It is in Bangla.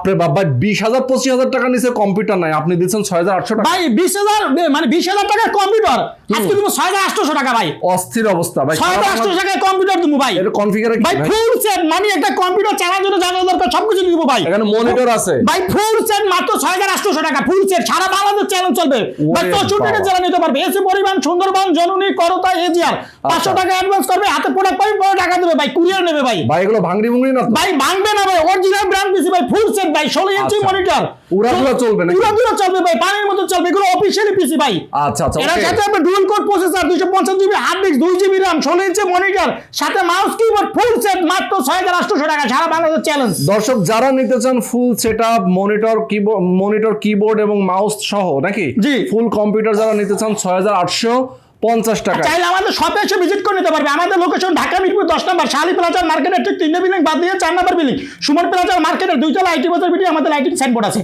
বাপরে বাপ ভাই, 20,000-25,000 টাকা নিচে কম্পিউটার নাই, আপনি দিচ্ছেন 6,800 টাকা। ভাই 20,000 মানে 20,000 টাকার কম্পিউটার আজকে তুমি 6,800 টাকা ভাই, অস্থির অবস্থা ভাই। 6,800 টাকায় কম্পিউটার তুমি ভাই, এর কনফিগার ভাই ফুল সেট মানে একটা কম্পিউটার চালানোর জন্য যা যা দরকার সবকিছু দিব ভাই। এখানে মনিটর আছে ভাই ফুল সেট মাত্র 6,800 টাকা, ফুল সেট সারা বাংলাদেশ চ্যালেঞ্জ চলবে ভাই। 64টা জেলা নিতে পারবে, এসি পরিবহন, সুন্দরবন, জননী, করতা, এজিআর। 500 টাকা অ্যাডভান্স করবে, হাতে প্রোডাক্ট পাবে, পরে টাকা দেবে ভাই, কুরিয়ার নেবে ভাই। ভাই, এগুলো ভাঙড়ি ভুঙড়ি না তো? ভাই ভাঙবে না ভাই, অরিজিনাল ব্র্যান্ড পিসি ভাই, ফুল সেট ভাই, 16 ইঞ্চি মনিটর, উড়াধুরা চলবে নাকি? উড়াধুরা চলবে ভাই, পানির মতো চলবে, এগুলো অফিশিয়ালি পিসি ভাই। আচ্ছা আচ্ছা, এর ওকে। সাথে আপনার dual core processor, 250 GB hard disk, 2 GB RAM, 16 inch monitor, সাথে মাউস কিবোর্ড, ফুল সেট মাত্র 6,800 টাকা, সারা বাংলাদেশ চ্যালেঞ্জ। দর্শক যারা নিতে চান ফুল সেটআপ, মনিটর কিবোর্ড এবং মাউস সহ নাকি, জি। ফুল কম্পিউটার যারা নিতে চান 6,850 টাকা। চাইলে আমাদের শপে এসে ভিজিট করে নিতে পারবে। আমাদের লোকেশন ঢাকা মিরপুর 10 নম্বর, শালি প্লাজার মার্কেটের ঠিক 3 বিল্ডিং বাদ দিয়ে 4 নম্বর বিল্ডিং, সুমন প্লাজার মার্কেটের 2 তলা আইটি বাজার ভিতরে আমাদের লাইটিং সাইনবোর্ড আছে।